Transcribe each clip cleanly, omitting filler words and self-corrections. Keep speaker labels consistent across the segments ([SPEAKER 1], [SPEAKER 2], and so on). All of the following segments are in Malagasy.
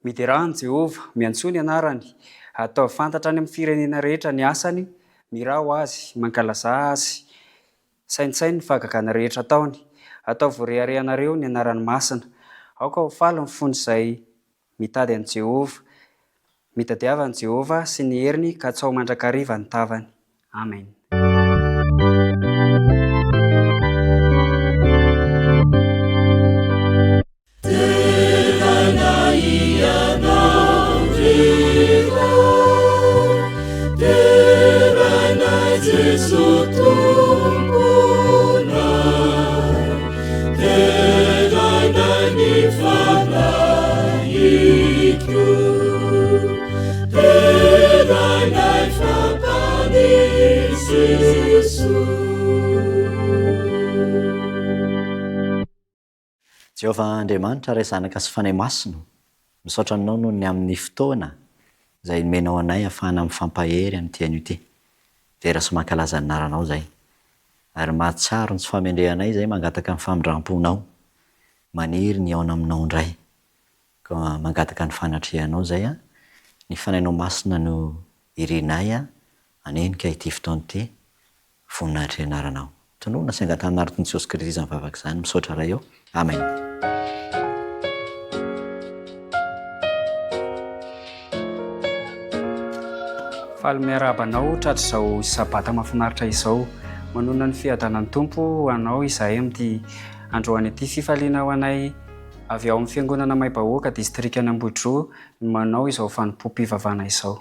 [SPEAKER 1] Miderahany Jehova, miantsoa ny anarany, atao fantatra any amin'ny firenena rehetra ny asany, mirao azy, mankalaza azy, saintsainy ny fahagagana rehetra ataony, atao voareharehanareo ny anarany masina, aoka ho faly ny fony izay mitady an' Jehova, mitadiavan' Jehova sy ny heriny ka tsy ao mandrakariva ny tavany. Amen.
[SPEAKER 2] Jehovah Andriamanitra ray zanaka sy fanay masino, misaotra anao noho ny amin'ny fotoana izay menao anay ahafahana mifampahery amin'ity anio ity. Vera sy mankalaza ny anaranao izay. Ary mahatsiaro ny tsy famendrehanay izay mangataka ny famindram-ponao, maniry ny aona aminao indray. Ka mangataka ny fanatrehanao izay ny fanainao masina no irinay anenika ity fotoana ity, voninahitry anaranao. Tonoana sy angatana anaron'i Jesosy Kristy izany vavaka izany, misaotra ray eo. Amen.
[SPEAKER 1] Faly miarabanao tratrizao sabata mahafinaritra izao, manona ny fiadanan'ny Tompo anao izahay amin'ity androany ity fifaliana ho anay avy ao amin'ny fiangonana Maibahoaka distrikany Ambodro manao izao fanompoam-pivavahana izao.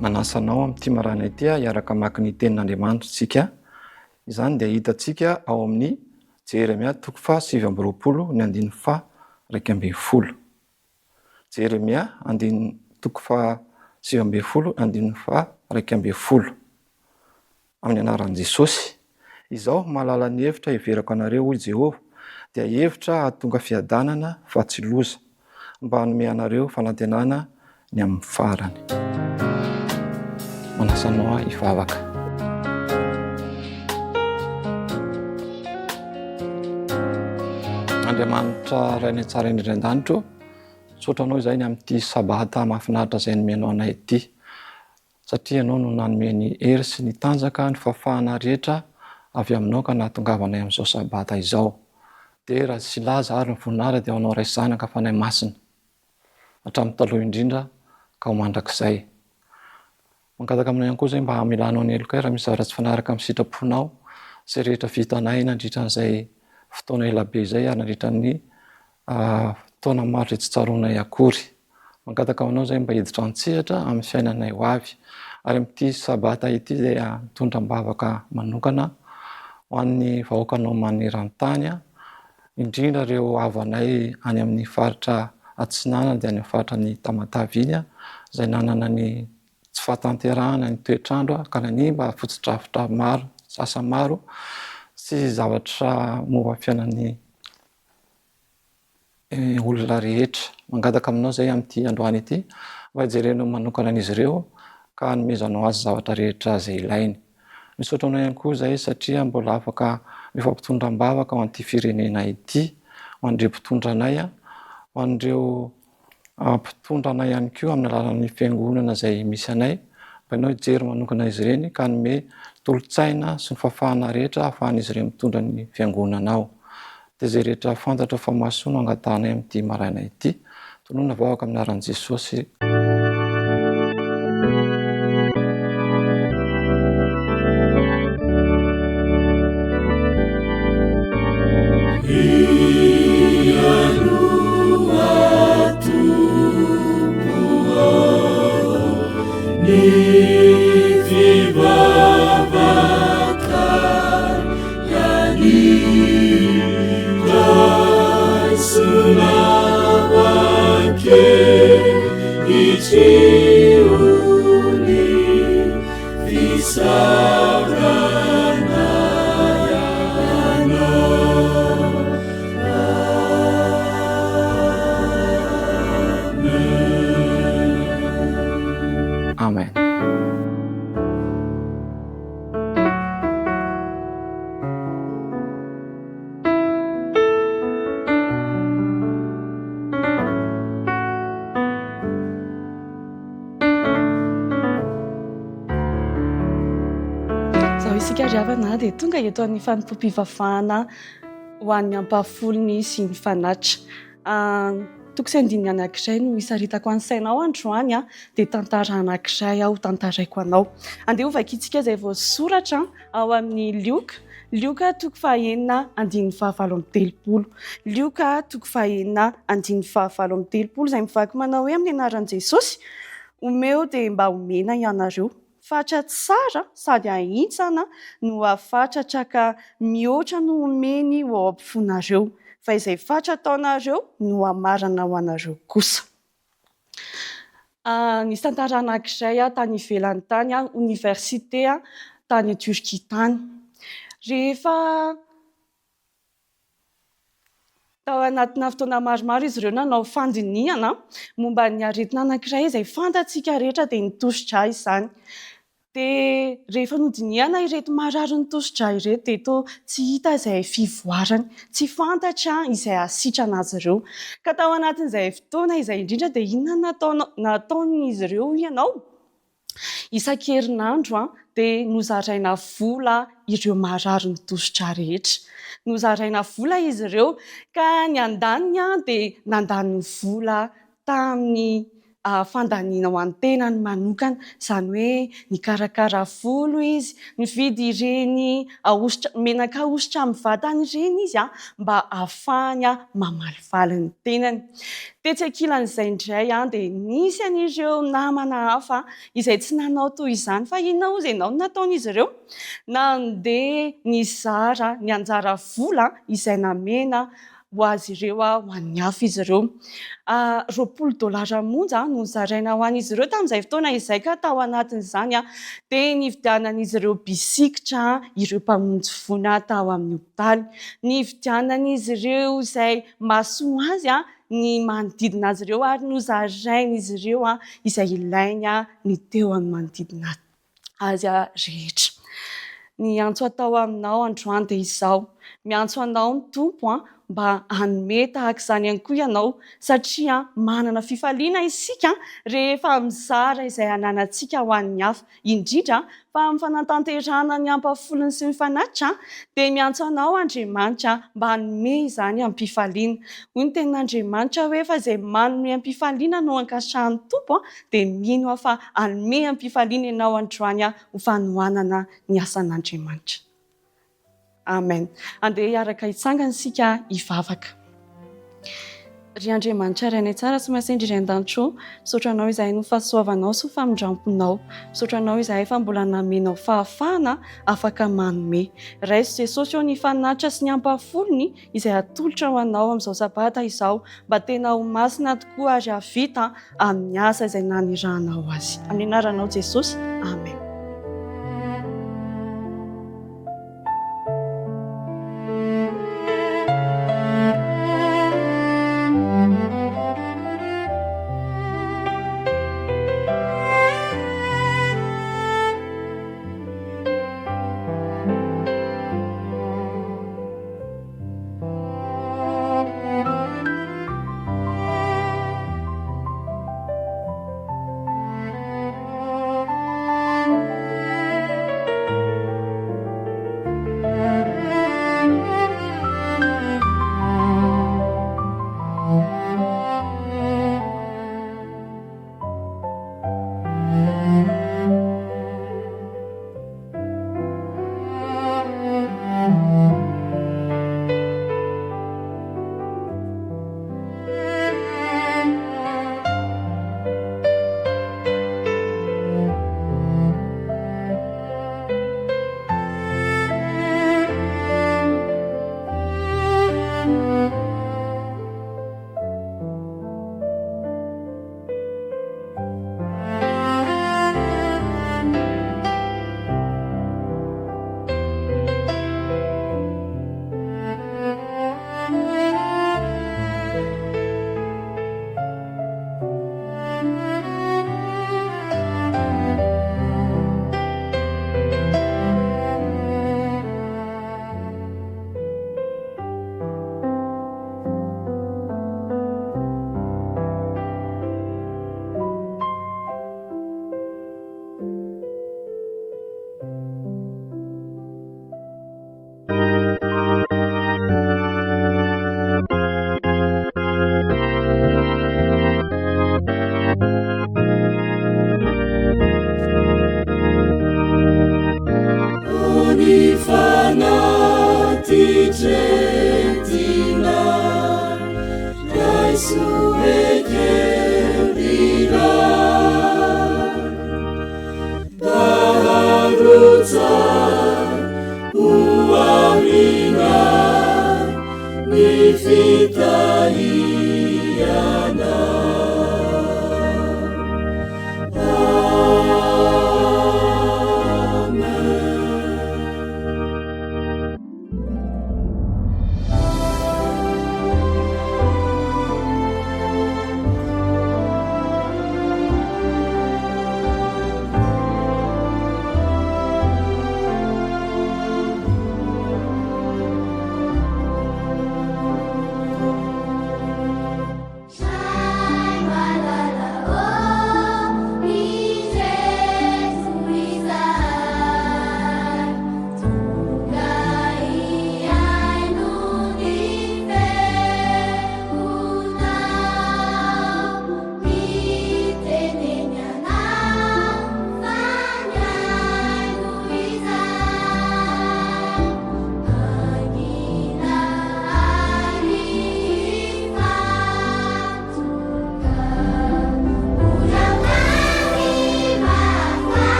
[SPEAKER 3] Manasanao amin'ity marana ity hiaraka mamaky ny tenin'Andriamanitra tsika. Izany dia hitantsika ao amin'ny Jeremia 7:2. Jeremia 7:2. Amin'ny anaran'i Jesosy. Izao mahalala ny hevitra hiverako anareo hoy Jehova, dia hevitra hahatonga fiadanana fa tsy loza, mba hanome anareo fanantenana ny amin'ny farany. Manasanao hivavaka. Andriamanitra ray ny tsara indrindra an-danitro, saotranao izay ny amin'ity sabata mahafinaritra izay nomenao anay ity, satria ianao no nanome ny hery sy ny tanjaka ny fahafahana rehetra avy aminao ka nahatongavanay amin'izao sabata izao. dera sy laza ary ny voninahitra dia anao ray zanaka fanahy masina hatramin'ny taloha indrindra ka ho mandrakizay. Mangataka aminao ihany koa zay mba hamilanao ny elokay raha misy zavatra tsy fanaraka amin'ny sitraponao zay rehetra vitanay nandritran'izay fotoana elabe izay ary nandritran'ny fotoana maro izay tsy tsaronay akory. Mangataka aminao zay mba hiditra antsihatra amin'ny fiainanay ho avy ary amin'ity sabata ity dia mitondra mbavaka manokana ho an'ny vahoakanao maneran-tany, indrindra ireo havanay any amin'ny faritra Atsinanana dia any amin'ny faritra ny Tamatavy izay nanana ny tsy fahatanterahana ny toetrandro ka nanimba fotodrafitra maro sasa maro sy zavatra momba fiainan'ny olona rehetra. Mangataka aminao zay amin'ity androany ity mba hijerenao manokana an'izy ireo ka hanomezanao azy zavatra rehetra zay ilainy. Misaotranao ihany koa zay satria mbola afaka mifampitondram-bavaka ho an'ity firenena ity, ho an'ireo mpitondranay, ho an'ireo mpitondranay ihany koa amin'ny alalan'ny fiangonana izay misy anay. Mba ianao hijery manokana izy ireny ka hanome tolotsaina sy ny fahafahana rehetra ahafahan'izy ireny mitondra ny fiangonanao. Dia zay rehetra fantatra fa mahasoa no angatanay amin'ity maraina ity. Tonoina vahoaka amin'ny anaran'i Jesosy. Amen.
[SPEAKER 4] Zaho isika riavana dia tonga eto amin'ny fanompom-pivavahana ho an'ny ampahafolony sy ny fanatitra. Toko sy andininy anankiray no hisaritako any sainao androany dia tantara anankiray aho tantaraiko anao. Andeha hovakitsika izay voasoratra ao amin'ny Lioka toko fahaenina andininy fahavalo amby telopolo. Lioka toko fahaenina andininy fahavalo amby telopolo izay mivaky manao hoe amin'ny anaran'i Jesosy omeo dia mba omena ianareo. Fatra tsara sady ahitsana no afatratra ka mihoatra no omeny ho ao ampofonareo. Fa izay fatra ataonareo no hamarana ho anareo kosa. Nisy tantara anankiray tany ivelany tany, université tany Turquie tany. Rehefa tao anatina fotoana maromaro izy ireo nanao fandinihana momba ny aretina anankiray izay fantatsika rehetra dia ny tosidra izany. Dia rehefa nodinihana ireto marary ny tosidra ireto dia toa tsy hita izay fivoarany, tsy fantatra izay hasitrana azy ireo. Ka tao anatin'izay fotoana izay indrindra dia inona nataon'izy ireo ianao? Isan-kerinandro dia nozaraina vola ireo marary ny tosidra rehetra. Nozaraina vola izy ireo ka ny andaniny dia nandany vola tamin'ny fandaniana ho an'ny tenany manokana, izany hoe nikarakara volo izy, nividy ireny menaka ahositra amin'ny vatany ireny izy mba ahafahany mamalifaly ny tenany. Tetsy ankilan'izay indray dia nisy an'ireo namana hafa izay tsy nanao toy izany, fa inona hozy ianao no nataon'izy ireo? Nandeha nizara ny anjara vola izay namena ho azy ireo ho an'ny hafa izy ireo. $20 monja no nozaraina ho an'izy ireo tamin'izay fotoana izay, ka tao anatin'izany dia nividianan'izy ireo bisikitra ireo mpamonjy voina tao amin'ny hopitaly. Nividianan'izy ireo izay mahasoa azy ny manodidina azy ireo ary nozarain'izy ireo izay ilainy ny teo amin'ny manodidina azy rehetra. Ny antso atao aminao androany dia izao: miantso anao ny tompo mba hanome tahaka izany ihany koa ianao satria manana fifaliana isika rehefa mizara izay ananantsika ho an'ny hafa, indrindra fa amin'ny fanatanterahana ny ampafolony sy ny fanatitra dia miantso anao Andriamanitra mba hanome izany amin'ny mpifaliana. Hoy ny tenin'Andriamanitra hoe fa izay manome amin'ny mpifaliana no ankasahan'ny tompo dia mino aho fa hanome amin'ny mpifaliana ianao androany ho fanohanana ny asan'Andriamanitra. Amen. Andeha hiaraka hitsangana isika hivavaka. Ry Andriamanitra iray ny tsara sy masendry iray an-danitro, misaotra anao izahay no fahasoavanao sy famindramponao. Misaotra anao izahay fa mbola namenao fahafahana afaka manome. Raiso Jesosy eo ny fanatitra sy ny ampafolony izay atolotra ho anao amin'izao sabata izao mba tena ho masina tokoa ary havita amin'ny asa izay nanirahanao azy. Amin'ny anaranao Jesosy. Amen.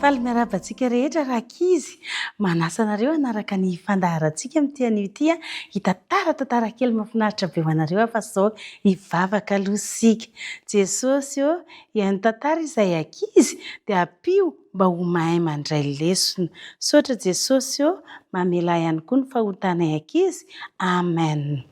[SPEAKER 5] faly miarabantsika rehetra rakizy. Manasa anareo anaraka ny fandaharantsika amin'ity anio ity a. Tantara kely mahafinaritra be ho anareo afa zao hivavaka aloha sika. Jesosy io ihany tantara izay ankizy dia ampio mba ho mahay mandray lesona. Sotra Jesosy io mamela ihany koa ny fahotanay ankizy. Amen.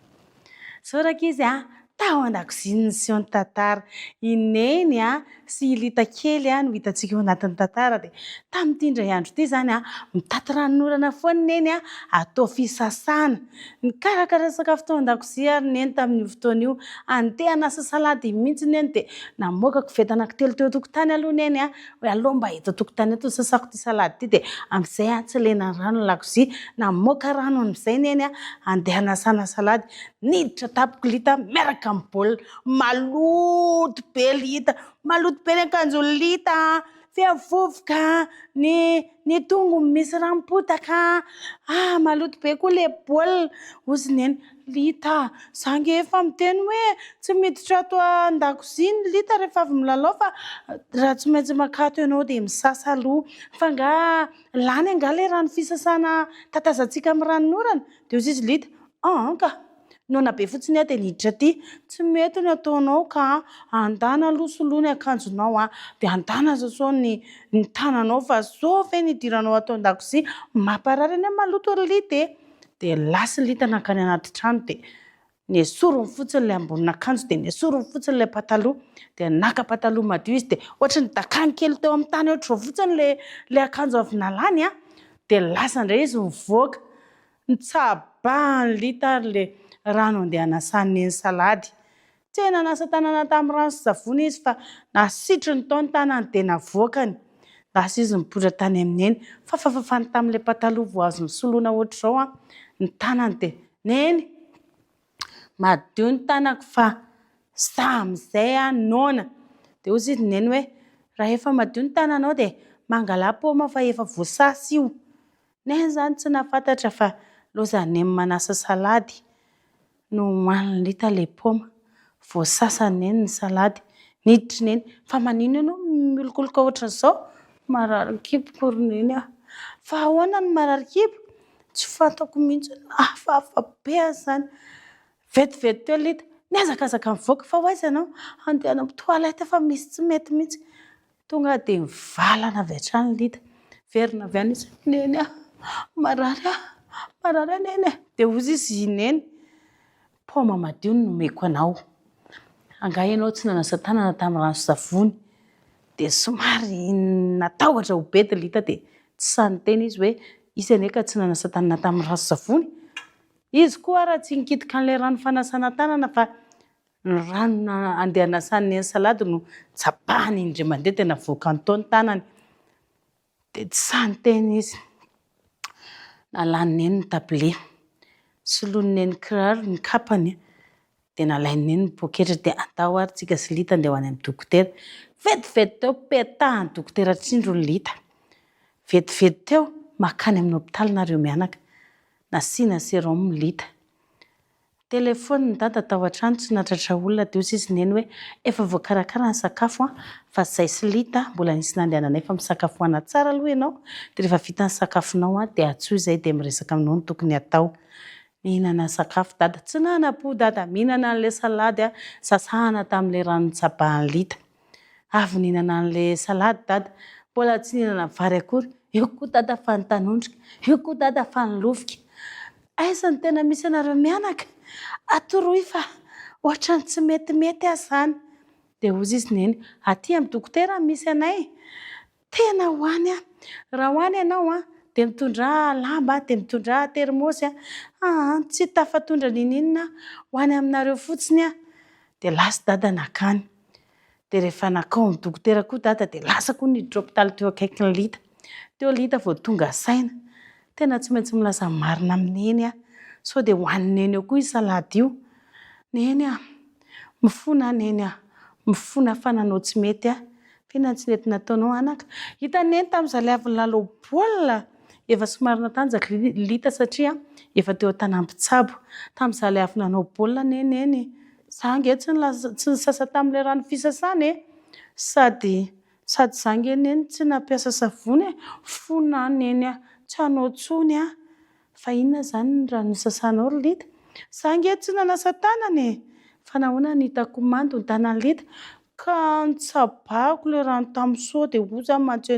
[SPEAKER 5] Zao rakizy a, tao an-dakozia ny Sion tantara. Ineny a sy Lita kely a no hitantsika ao anatin'ny tantara dia tamin'ity indray andro ity zany a mitaty ranorana foana neny a atao fisasana. Nikarakara sakafo tao an-dakozia ary neny tamin'io fotoana io. Andeha hanasa salady mihitsy neny dia namoaka koveta anankitelo teo tokotany aloha neny a. Hoe aleo mba eto tokotany eto sasako ity salady ity dia amin'izay a tsy lena rano ny lakozia. Namoaka rano amin'izay neny a andeha hanasana salady. Niditra tapoko Lita miaraka amin'ny baolina. Maloto be Lita. Maloto be ny akanjo Lita. Fia vovoka, ny tongony misy rampotaka. Maloto be koa le baolina. Ozy neny, Lita, zange efa miteny hoe tsy miditra ato an-dakozia ny Lita rehefa avy milalao fa raha tsy maintsy makato ianao dia misasa aloha. Fa nga lany anga le rano fisasana tatazantsika amin'ny ranorana. Dia ozy izy Lita, ka nona be fotsiny aho dia niditra aty. Tsy mety ny ataonao ka andana aloha soloa ny akanjonao a. Dia andana sasao ny tananao fa zao fe nidiranao atao an-dakozia. Mamparary any maloto ry Lita. Dia lasa Lita nakany anaty trano dia nesorony fotsiny le ambonin'akanjo dia nesorony fotsiny le pataloha. Dia naka pataloha madio izy dia ohatry ny dakany kely teo amin'ny tany ohatry fotsiny le akanjo avy nalany a. Dia lasa indray izy mivoaka. Nitsabany Lita ary le rano andeha hanasany ny salady. Tena nasa tanana tamin'ny rano sy savony izy fa nasitry ny tao ny tanany dia navoakany. Lasa izy mipoitra tany amin'eny. Fafafafany tamin'ilay pataloha vao azo misoloana ohatr'izao a. Ny tanany dia neny madio ny tanako fa sa amin'izay a nona. Dia ozy izy neny hoe raha efa madio ny tananao dia mangala paoma fa efa voasasa io. Neny zany tsy nafantatra fa loza neny manasa salady no hohanin'ny Lita le paoma. Voasasa neny ny salady. Niditra neny. Fa manino ianao milokoloka ohatran'izao? Marary kibo kory neny a. Fa ahoana ny marary kibo? Tsy fantako mihitsy. Hafahafa be azy zany. Vetivety teo Lita. Niazakazaka mivoaka fa hoaiza ianao? Andeha amin'ny toalette fa misy tsy mety mihitsy. Tonga dia mivalana avy hatrany Lita. Verina avy any izy. Neny a, marary neny. Dia ozy izy neny, paoma madio no nomeko anao. Anga ianao tsy nanasa tanana tamin'ny rano sy savony. Dia somary natahotra ho bedy Lita dia tsy saniteny izy hoe izy anie ka tsy nanasa tanana tamin'ny rano sy savony. Izy koa raha tsy nikitika an'ilay rano fanasana tanana fa ny rano andeha hanasany ny salady no tsapahany indray mandeha tena voaka ny tao ny tanany. Dia tsy saniteny izy. Nalany neny ny tabile. Soloiny neny kiraro ny kapany. Dia nalainy neny ny poketra dia andao ary tsika sy Lita andeha ho any amin'ny dokotera. Vetivety teo petahan'ny dokotera tsindro ny Lita. Vetivety teo makany amin'ny hôpitaly nareo mianaka. Nasiana sérum Lita. Telefony ny dada tao an-trano tsy natratra olona dia ozy izy neny hoe efa voakarakara ny sakafo fa izay sy Lita mbola nisy nandehananay fa misakafoana tsara aloha ianao. Dia rehefa vita ny sakafonao dia atsoy izay dia miresaka aminao ny tokony atao. Mihinana sakafo dada. Tsy nana-po dada. Mihinana an'ilay salady sasana tamin'ilay rano nitsabahany Lita. Avy nihinana an'ilay salady dada. Mbola tsy nihinana vary akory. Eo koa dada fa ny tanondrika. Eo koa dada fa ny lovika. Aiza ny tena misy anareo mianaka? Atoroy fa ohatrany tsy metimety azy zany. Dia ozy izy neny, aty amin'ny dokotera misy anay. Tena hoany raha hoany ianao dia mitondra lamba dia mitondra termosy tsy tafatondra ninina hoany aminareo fotsiny dia lasa dada nakany. Dia rehefa nakao amin'ny dokotera koa dada dia lasa koa niditra hôpitaly teo akaikin'ny Lita. Teo Lita vao tonga saina. Tena tsy maintsy milaza marina amin'eny sao dia hohanin'ny neny eo koa io salady io. Neny mifona neny mifona fa nanao tsy mety tena tsy nety nataonao anaka. Hita neny tamin'izaho le avy nilalao baolina. Efa somary natanjaka Lita satria efa teo an-tanàm-pitsabo. Tamin'izaho le avy nanao baolina neny. Izaho ange tsy nisasa tamin'ilay rano fisasana sady sady zangy eny tsy nampiasa savony fona eny tsy hanao tsony fa inona zany raha nosasanao ry Lita? Zangy tsy nanasa tanana fa nahoana nitako manto ny tanany Lita ka nitsabako le rano tamin'ny sao dia hoy zany mantsy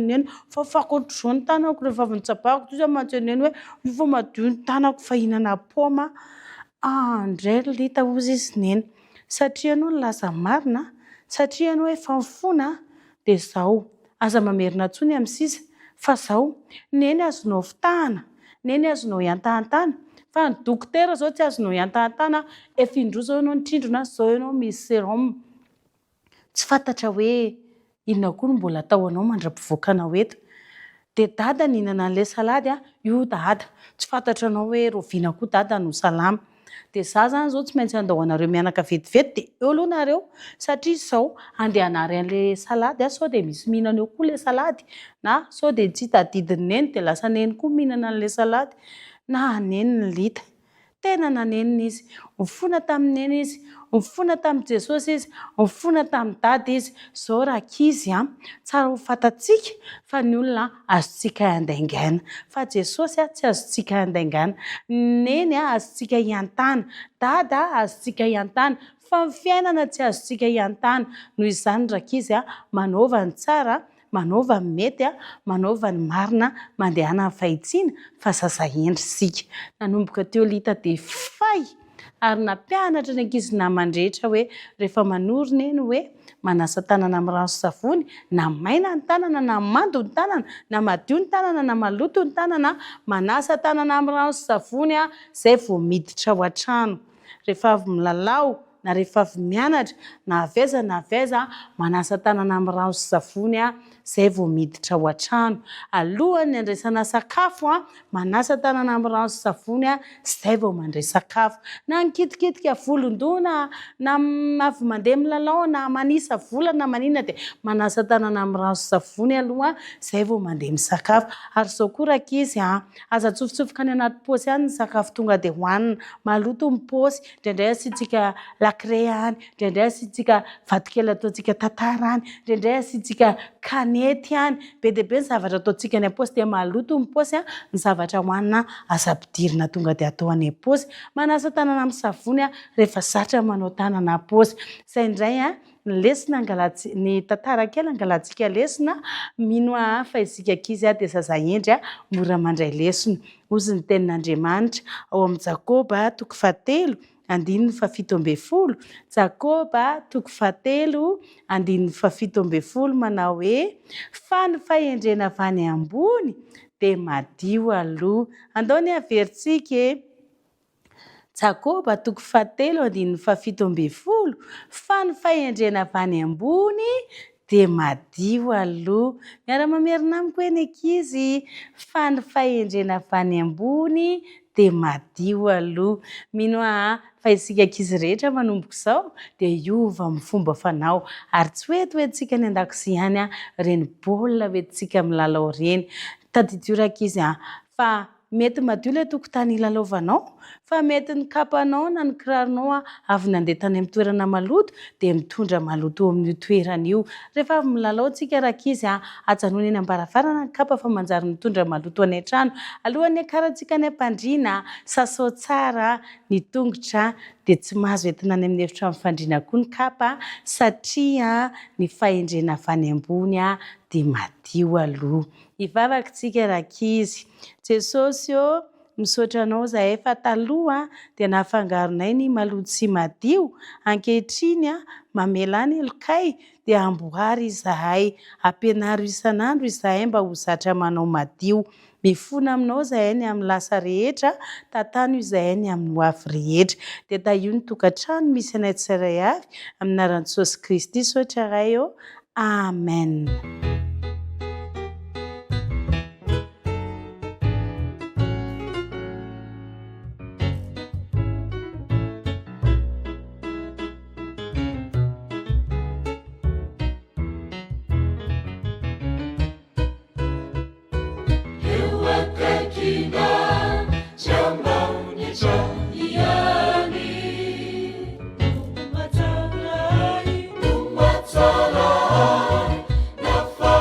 [SPEAKER 5] fa fakotro ny tanako rehefa avy nitsabako hoy zany mantsy hoe efa madio ny tanako fa hihinana paoma indray ry Lita hozy izy neny satria ianao nilaza marina satria ianao efa mifona dia izao aza mamerina tsony amin'ny sisa fa izao neny azonao fitahana neny azonao iantahantana fa ny dokotera zao tsy azonao iantahantana efa indroa zao ianao nitrindrona zao ianao misy sérum tsy fantatra hoe inona koa no mbola ataonao mandra-pivoakanao eto dia dada nihinana an'ilay salady io dada tsy fantatra anao hoe roviana koa dada no salama dia za zany zao tsy maintsy andahoanareo mianaka vetivety dia eo aloha nareo satria izao andeha hanary an'ilay salady sao dia misy mihinana eo koa ilay salady na sao dia tsy tadidiny neny dia lasa neny koa mihinana an'ilay salady na neny ny Lita tena nanenina izy mifona tamin'ny neny izy mifona tamin'ny Jesosy izy mifona tamin'ny dada izy zao rakizy tsara ho fantatsika fa ny olona azontsika handaingana fa Jesosy tsy azontsika handaingana neny azontsika iantana dada azontsika iantana fa ny fiainana tsy azontsika iantana noho izany rakizy manaova ny tsara manaova ny mety manaova ny marina mandehana ny fahitsiana fa zaza endrisika nanomboka teo Lita dia fay ary nampianatra ny ankizy namandrehetra hoe rehefa manorina eny hoe manasa tanana amin'ny rano sy savony na maina ny tanana na mando ny tanana na madio ny tanana na maloto ny tanana manasa tanana amin'ny rano sy savony izay vao miditra ao an-trano rehefa avy milalao na rehefa avy mianatra na aveza manasa tanana amin'ny rano sy savony izay vao miditra ao an-trano alohan'ny andraisana sakafo manasa tanana amin'ny rano sy savony izay vao mandray sakafo na nikitikitika volon-doha na avy mandeha milalao na manisa vola na maninona dia manasa tanana amin'ny rano sy savony aloha izay vao mandeha misakafo ary izao koa rakizy aza tsofotsofoka any anaty paosy any ny sakafo tonga dia hohanina maloto ny paosy indraindray asiantsika lakre any indraindray asiantsika vatokely ataontsika tantara any indraindray asiantsika kanety any be dia be ny zavatra ataontsika any am-paosy dia maloto ny paosy ny zavatra hohanina aza-pidirina tonga dia atao any am-paosy manasa tanana amin'ny savony rehefa zatra manao tanana paosy izay indray ny lesona ny tantara kely angalantsika lesona mino fa isika ankizy dia zaza endry mora mandray lesona ozy ny tenin'Andriamanitra ao amin'ny Jakoba 3:7-7 Jakoba 3:7-7 manao hoe fa ny fahendrena avy any ambony dia madio aloha andao ny averintsika Jakoba 3:7-7 fa ny fahendrena avy any ambony dia madio aloha miara-mamerina amiko eny ankizy fa ny fahendrena avy any ambony dia madio aloha mino fa isika ankizy rehetra manomboka izao dia hiova amin'ny fomba fanao ary tsy hoentintsika ny an-dakozia any reny baolina hoentintsika milalao reny tadidio rakizy fa mety madio ilay tokotany ilalaovanao fa mety ny kapanao na ny kiraronao avy nandeha tany amin'ny toerana maloto dia mitondra maloto amin'ny toerana io rehefa avy milalao tsika rakizy ajanona eny ambaravarana ny kapa fa manjary mitondra maloto any an-trano alohan'ny akarantsika any am-pandriana sasao tsara ny tongotra dia tsy mahazo entina any amin'ny efitra mifandriana koa ny kapa satria ny fahendrena avy any ambony dia madio aloha hivavaka tsika rakizy Jesosy misaotra anao zahay fa taloha dia nahafangaronay ny maloto sy madio ankehitriny mamela ny elokay dia amboary izahay ampianaro isan'andro izahay mba ho zatra manao madio mifona aminao zahay ny amin'ny lasa rehetra tantano izahay ny amin'ny hoavy rehetra dia taio ny tokantrano misy anay tsirairay avy amin'ny anaran'i Jesosy Kristy saotra ray amen.
[SPEAKER 6] Nafa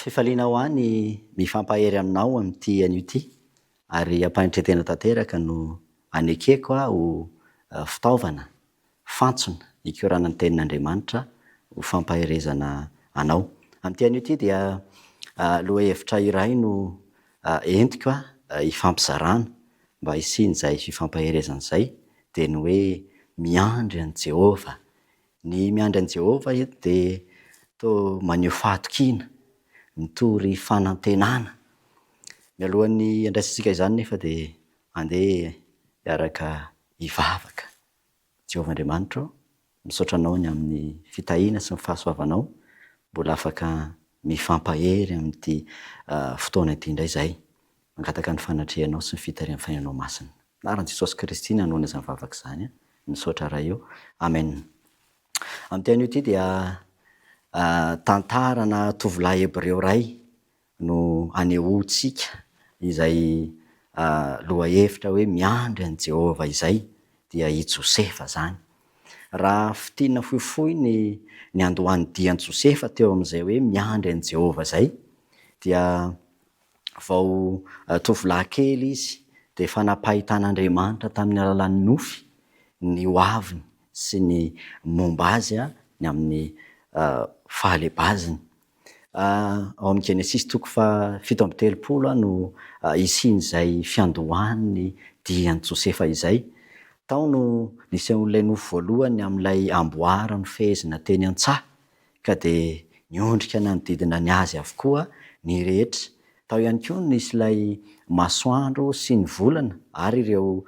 [SPEAKER 2] Fifaliana ho any mifampahery aminao amin'ity anio ity ary ampahanitretena tanteraka no anekeko ho fitaovana fantsona ikorana ny tenin'Andriamanitra ho fampaherezana anao. Amin'ity anio ity dia lohahevitra iray no entiko hifampizarana mba hisian'izay fifampaherezana izay dia ny hoe miandry an' Jehova. Ny miandry an' Jehova eto dia toa maneho fahatokiana, mitory fanantenana. Mialohan'ny andraisitsika izany nefa dia andeha hiaraka hivavaka. Jehova Andriamanitra, misaotra anao ny amin'ny fitahiana sy ny fahasoavanao, mbola afaka mifampahery amin'ity fotoana ity indray izay. Mangataka ny fanatrehanao sy ny fitarian'ny fainanao masina. Anaran'i Jesosy Kristy nanoana izany vavaka izany. Misaotra raha eo. Amen. Amin'ity anio ity dia tantarana tovolahy Hebreo iray no anehoantsika izay lohahevitra hoe miandry an' Jehova izay dia i Josefa zany. Raha fitiana fohifohy ny andohan'ny dian'i Josefa teo amin'izay hoe miandry an' Jehova izay dia vao tovolahy kely izy dia efa nampahitan'Andriamanitra tamin'ny alalan'ny nofy ny hoaviny sy ny momba azy ny amin'ny fahalebaziny. Ao amin'ny Genesis 7:7 no isian'izay fiandohan'ny dian'i Josefa izay. Tao no nisehon'ilay nofo voalohany amin'ilay amboara no fehezina teny an-tsaha ka dia niondrika nanodidina ny azy avokoa ny rehetra. Tao ihany koa nisy ilay masoandro sy ny volana ary ireo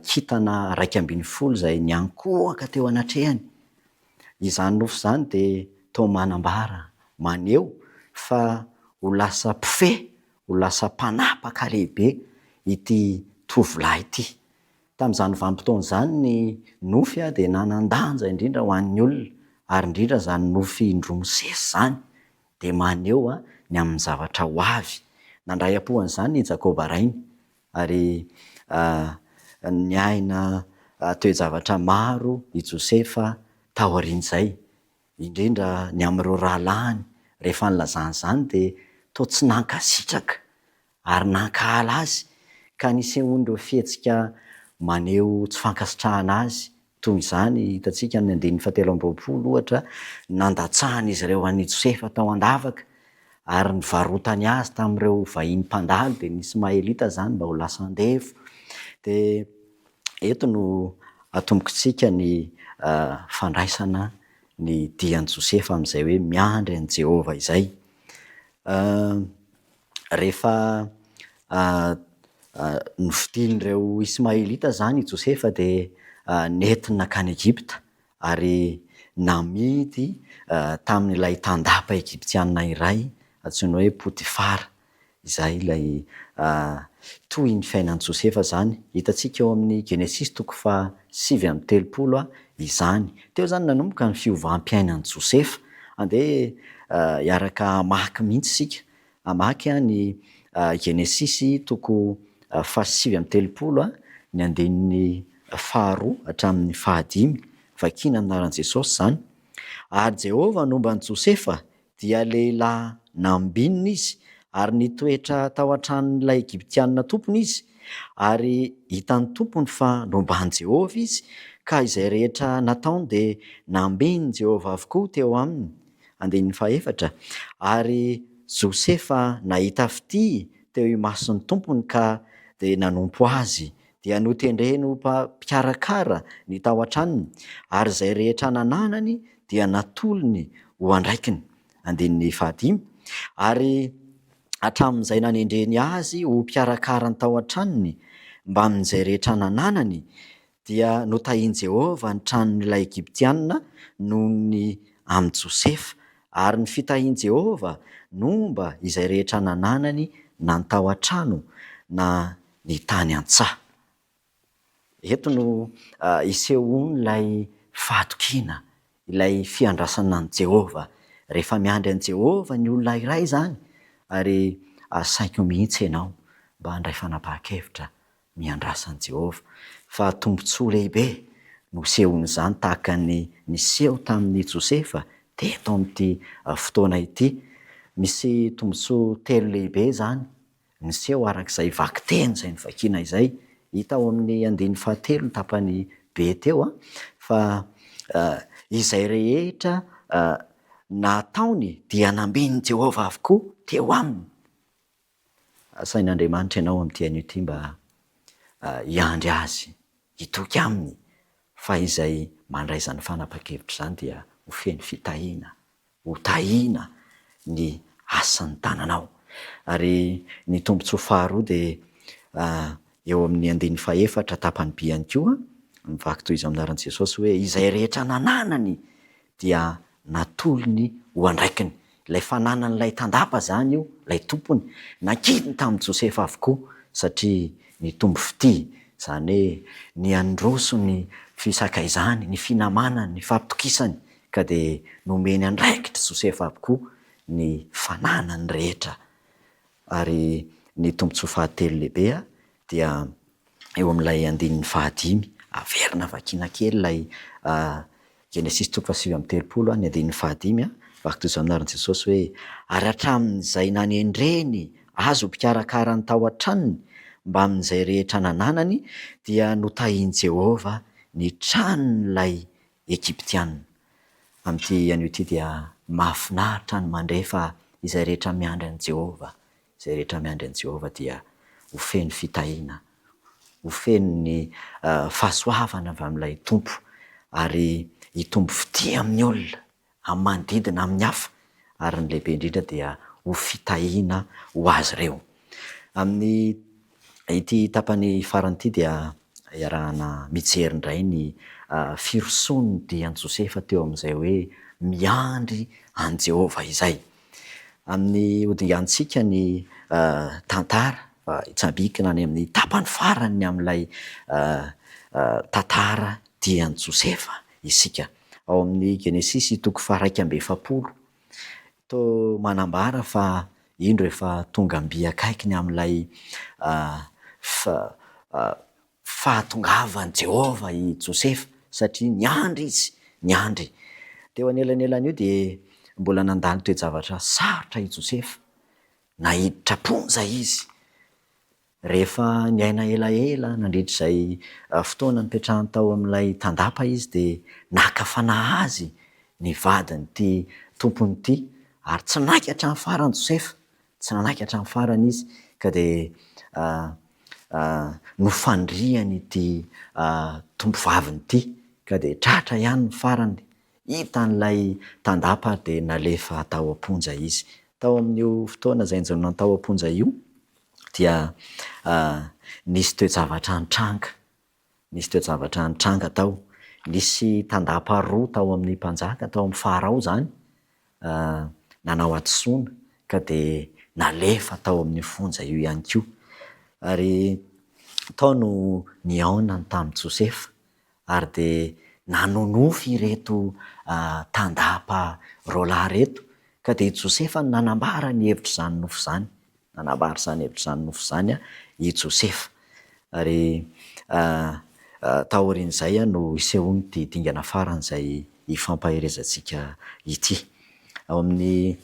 [SPEAKER 2] kintana 12 izay niankohaka teo anatrehany. Izany nofo izany dia toa manambara, maneho fa ho lasa mpifehy, ho lasa mpanapaka lehibe ity tovolahy ity. Tamin'izany vanim-potoana izany ny nofy dia nanan-danja indrindra ho an'ny olona ary indrindra izany nofy indromosesy izany dia maneho ny amin'ny zavatra ho avy. Nandray ampohan'izany i Jakoba rainy ary niaina toe-javatra maro i Josefa tao aorian'izay, indrindra ny amin'ireo rahalahiny rehefa nilazany izany dia toa tsy nankasitraka ary nankahala azy ka nisehon'ireo fihetsika maneho tsy fankasitrahana azy toy izany hitantsika ny 170 ohatra nandatsahana izy ireo an'i Josefa tao an-davaka ary nivarotany azy tamin'ireo vahiny mpandalo dia nisy mahelita zany mba ho lasa andevo. Dia eto no atombokitsika ny fandraisana ny dian'i Josefa amin'izay hoe miandry an'i Jehova izay. Rehefa novidian'ireo Ismaelita zany i Josefa dia nentina nakany Egypta ary namidy tamin'ilay tandapa Egyptiana iray antsoina hoe Potifara. Izay ilay toy ny fiainan'i Josefa zany. Hitantsika eo amin'ny Genesis 7:30 izany. Teo zany nanomboka ny fiovavam-piainan'i Josefa. Andeha hiaraka hamaky mihitsy sika. Hamaky ny Genesis 7:30 ny andininy 2 hatramin'ny 5. Vakiana anaran'i Jesosy zany. Ary Jehova nomban'i Josefa dia lehilahy nambinina izy ary nitoetra tao an-tranon'ilay Egyptiana tompony izy ary hitan'ny tompony fa nomban'i Jehova izy ka izay rehetra nataony dia nambiny Jehova avokoa teo aminy. Andininy 4. Ary Josefa nahita fity teo imason'ny tompony ka dia nanompo azy dia notendreny ho mpikarakara ny tao an-tranony ary izay rehetra nananany dia natolony ho andraikiny. Andininy 5. Ary hatramin'izay nanendreny azy ho mpikarakara ny tao an-tranony mba amin'izay rehetra nananany dia notahian Jehova ny tranon'ilay Egyptiana noho ny amin'i Josefa ary ny fitahian Jehova nomba izay rehetra nananany na ny tao an-trano na ny tany an-tsaha. Eto no isehoan'ilay fahatokiana, ilay fiandrasana an'i Jehova. Rehefa miandry an'i Jehova ny olona iray zany ary saiko mihitsy ianao mba handray fanapahan-kevitra miandrasa an'i Jehova fa tombontsoa lehibe no sehon'izany tahaka ny niseho tamin'ny Josefa teto amin'ity fotoana ity. Misy tombontsoa 3 lehibe zany niseho arak'izay vaky teny izay nivakiana izay. Hita ao amin'ny 3 ny tapany be teo fa izay rehetra nataony dia nambiny Jehova avokoa teo aminy. Sain'Andriamanitra ianao amin'ity an'ity mba hiandry azy, hitoky aminy fa izay mandray izany fanapahan-kevitra izany dia ho feno fitahiana, ho tahiana ny asan'ny tananao. Ary ny tombontsoa faharoa dia eo amin'ny 4 tapany B ihany koa mivaky toy izao amin'ny anaran'i Jesosy hoe izay rehetra nananany dia natolony ho andraikiny. Ilay fananan'ilay tandapa zany io, ilay tompony nakidiny tamin'i Josefa avokoa satria nitombo fity, izany hoe ny androso ny fisakaizany, ny finamanany, ny fampitokisany ka dia nomeny andraikitra Josefa avokoa ny fananany rehetra. Ary ny tombontsoa fahatelo lehibe dia eo amin'ilay 5 averina vakiana kely ilay Genesis 7:30 ny 5 vaky toy izao anaran'i Jesosy hoe ary hatramin'izay nanendreny azo mpikarakara ny tao an-tranony mba amin'izay rehetra nananany dia notahian Jehova ny tranon'ilay Egyptiana. Amin'ity an'ity dia mahafinaritra ny mandray fa izay rehetra miandry an'i Jehova, izay rehetra miandry an'i Jehova dia ho feno fitahiana, ho feno ny fahasoavana avy amin'ilay tompo ary hitombo fity amin'ny olona, amin'ny manodidina, amin'ny hafa ary ny lehibe indrindra dia ho fitahiana ho azy ireo. Amin'ny ity tapany farany ity dia iarahana mijery indray ny firosoan'ny dian'i Josefa teo amin'izay hoe miandry an'i Jehova izay. Amin'ny hodingantsika ny tantara itsabikina any amin'ny tapany farany amin'ilay tantara dian'i Josefa isika. Ao amin'ny Genesis 1:7 toa manambara fa indro efa tonga mby akaikiny amin'ilay fahatongavan'i Jehova i Josefa satria niandry izy, niandry. Teo anelanelana io dia mbola nandalo toe-javatra sarotra i Josefa, nahiditra ponja izy Rehefa niaina elaela nandritra izay fotoana nipetrahany tao amin'ilay tandapa izy dia naka fanahy azy ny vadiny ty tompony ity, ary tsy naiky hatramin'ny farany Josefa, tsy nanaiky hatramin'ny farany izy ka dia nofandriany ity tompovaviny ity ka dia tratra ihany ny farany. Hita n'ilay tandapa dia nalefa tao am-ponja izy. Tao amin'io fotoana izay nijanona tao am-ponja io dia nisy toe-javatra nitranga, nisy toe-javatra nitranga tao. Nisy tandapa roa tao amin'ny mpanjaka, tao amin'ny Farao zany, nanao atosoana ka dia nalefa tao amin'ny fonja io ihany koa. Ary tao no niaonany tamin'i Josefa ary dia nanonofy ireto tandapa roalahy reto ka dia Josefa no nanambara ny hevitra izany nofo izany, nanambara izany hevitra izany nofo izany i Josefa. Ary taorian'izay no isehony ty dingana farany izay ifampaherezantsika ity. Ao amin'ny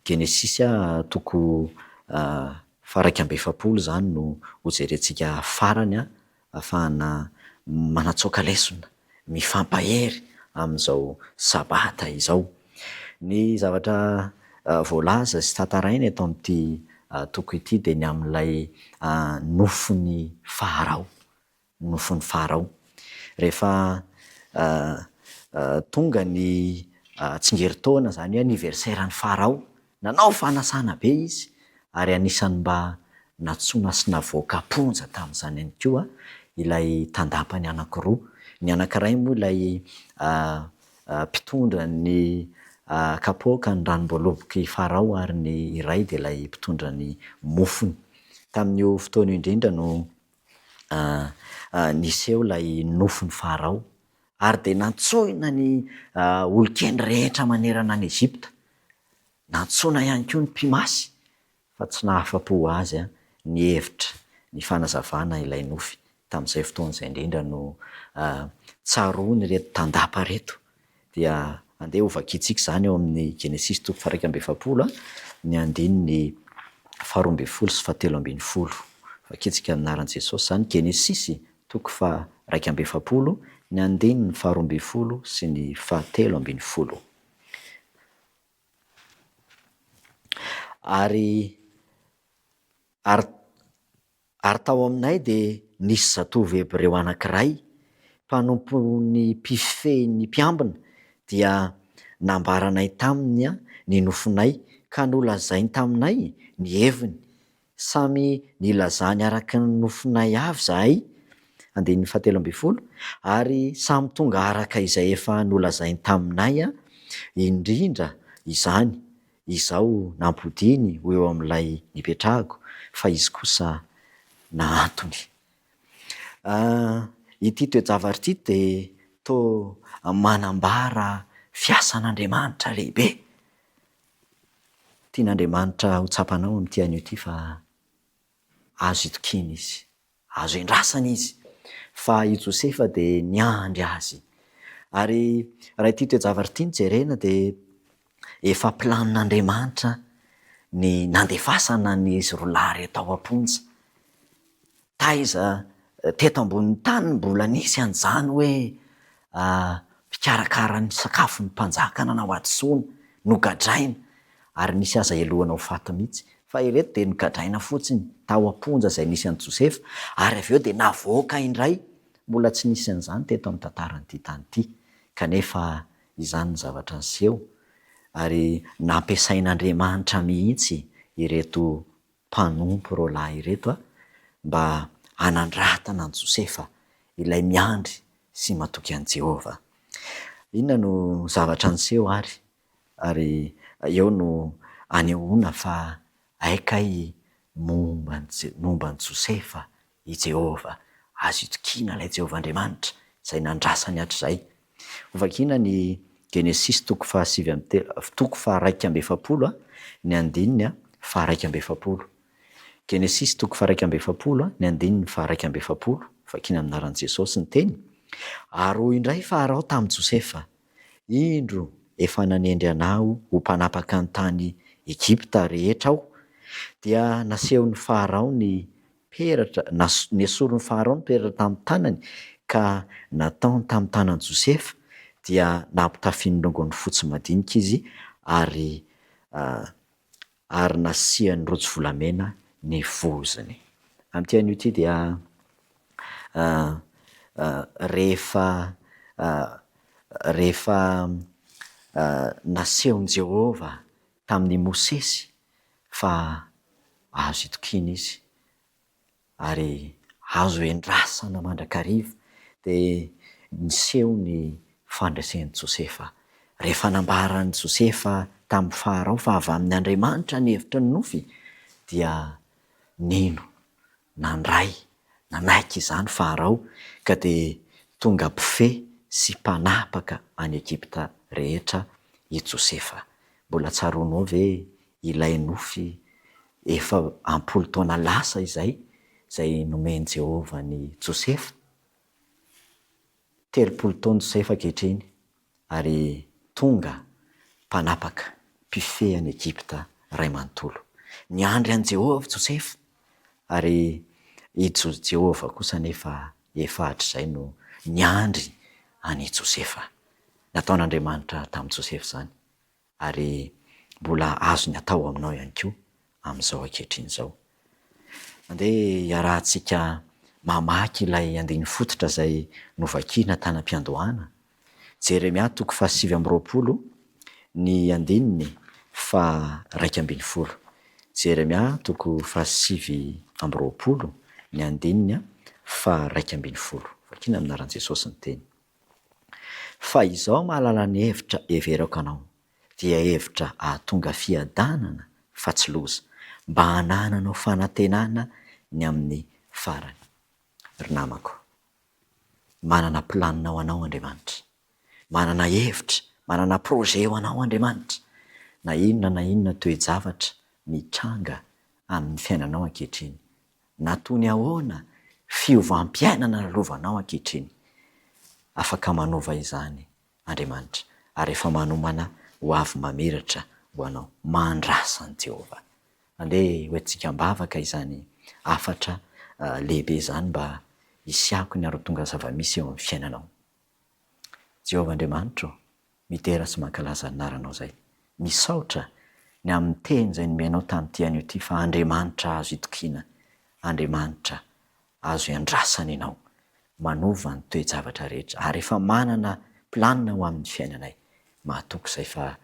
[SPEAKER 2] Genesisy toko faha 150 zany no hojerentsika farany ahafahana manatsoaka lesona, mifampahery amin'izao sabata izao. Ny zavatra voalaza sy tantaraina eto amin'ity toko ity dia ny amin'ilay nofon'ny Farao, nofon'ny Farao. Rehefa tonga ny tsingeritaona zany hoe anniversairan'ny Farao, nanao fanasana be izy ary anisany mba natsoina sy navoaka ponja tamin'izany ihany koa ilay tandapany anankiroa. Ny anankiray moa ilay mpitondra ny kapoaka ny ranom-boaloboky Farao ary ny iray dia ilay mpitondra ny mofony. Tamin'io fotoana indrindra no niseho ilay nofon'ny Farao ary dia nantsoina ny olon-keny rehetra manerana any Ezipta. Nantsoina ihany koa ny mpimasy fa tsy nahafa-po azy ny hevitra ny fanazavana ilay nofy. Tamin'izay fotoana izay indrindra no tsaroany reto tandapa reto. Dia andeha ho vakiantsika izany ao amin'ny Genesisy toko faha 150 ny andininy 12 sy 17. Vakiantsika amin'ny anaran'i Jesosy izany. Genesisy toko faha 150 ny andininy 12 sy ny 17. Ary tao aminay dia nisy zatovo hebreo anankiray, mpanompon'ny mpifehy ny mpiambina, dia nambaranay taminy ny nofonay ka nolazainy taminay ny heviny. Samy nilazany araka ny nofonay avy zahay, andininy 17, ary samy tonga araka izay efa nolazainy taminay indrindra izany. Izao nampodiny ho eo amin'ilay nipetrahako fa izy kosa nahantony. Ity toe-javatra ity dia toa manambara fiasan'Andriamanitra lehibe. Tian'Andriamanitra ho tsapanao amin'ity anio ity fa azo itokina izy, azo endrasana izy, fa i Josefa dia niandry azy. Ary raha ity toe-javatra ity no jerena dia efa planin'Andriamanitra ny nandefasana ny izy roalahy reto ao am-ponja. Taiza teto ambonin'ny tany mbola nisy an'izany hoe mpikarakara ny sakafon'ny mpanjaka nanao atosoana, nogadraina, ary nisy aza elohana ho faty mihitsy. Fa ireto dia nogadraina fotsiny tao am-ponja izay nisy an'i Josefa, ary avy eo dia navoaka indray. Mbola tsy nisy an'izany teto amin'ny tantaran'ity tany ity, kanefa izany ny zavatra niseho. Ary nampiasain'Andriamanitra mihitsy ireto mpanompo roalahy ireto mba hanandratana an'i Josefa, ilay miandry sy matoky an'i Jehovah. Inona no zavatra niseho ary eo no anehoana fa haikay momba an'i Josefa i Jehovah. Azo itokina ilay Jehovah Andriamanitra izay nandrasany hatr'izay. Hovakiana ny Genesisy toko faha 150 ny andininy faha 150. Genesisy toko faha 150 ny andininy faha 150. Vakiana amin'ny anaran'i Jesosy ny teny. Ary hoy indray Farao tamin'i Josefa, indro efa nanendry anao ho mpanapaka ny tany Egipta rehetra aho, dia nasehon'ny Farao ny peratra, nesorony Farao ny peratra tamin'ny tanany ka nataony tamin'ny tanan'i Josefa dia nampitafiany longony fotsy madinika izy ary nasihany rojo volamena ny voziny. Amin'ity an'io ity dia rehefa nasehon'i Jehova tamin'ny Mosesy fa azo itokina izy ary azo endrasana mandrakariva dia niseho ny fandraisen'i Josefa. Rehefa nambaran'i Josefa tamin'ny Farao fa avy amin'ny Andriamanitra ny hevitra ny nofy dia nino nandray nanaiky izany Farao ka dia tonga mpife sy mpanapaka any Egipta rehetra i Josefa. Mbola tsaroanao ve ilay nofy efa 10 taona lasa izay nomeny Jehova ny Josefa? 30 taona Josefa ankehitriny ary tonga mpanapaka mpife any Egipta ray manontolo. Niandry an Jehova Josefa ary i Jehova kosa nefa efa hatr'izay no niandry any Josefa. Nataon'Andriamanitra tamin'i Josefa izany ary mbola azo ny atao aminao ihany koa amin'izao ankehitriny izao. Andeha iarahantsika mamaky ilay andiny fototra izay novakiana tany am-piandohana. Jeremia 7:20 ny andininy 2:20. Jeremia 7:20 ny andininy 2:20. Vakiana aminaran'i Jesosy ny teny. Fa izao mahalala ny hevitra heverako anao dia hevitra ahatonga fiadanana fa tsy loza, mba hanananao fanantenana ny amin'ny farany. Ry namako, manana planina ho anao Andriamanitra, manana hevitra, manana projet ho anao Andriamanitra. Na inona toe-javatra mitranga amin'ny fiainanao ankehitriny, na toy ny ahoana fiovam-piainana lovanao ankehitriny, afaka manova izany Andriamanitra ary efa manomana ho avy mamiratra ho anao, mandrasa ny Jehova. Andeha hoentsika mbavaka izany afatra lehibe izany mba hisiako ny arotonga zava-misy eo amin'ny fiainanao. Jehova Andriamanitra, mitera sy mankalaza anaranao izay. Misaotra ny amin'ny teny izay nomenao tamin'ity anio ity fa Andriamanitra azo itokina, Andriamanitra azo iandrasana ianao, manova ny toe-javatra rehetra ary efa manana planina ho amin'ny fiainanay. Mahatoko izay fa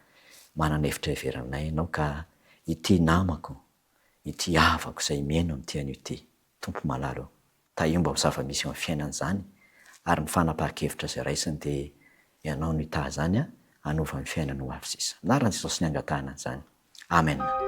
[SPEAKER 2] manana hevitra heveranay ianao ka ity namako, ity havako izay miaino amin'ity anio ity, Tompo malalo, tahiomba ho zava-misy eo amin'ny fiainana izany ary ny fanapahan-kevitra izay raisiny dia ianao no hitaha izany hanova ny fiainana ho avy sisa. Anaran'i Jesosy ny angatahana izany. Amen.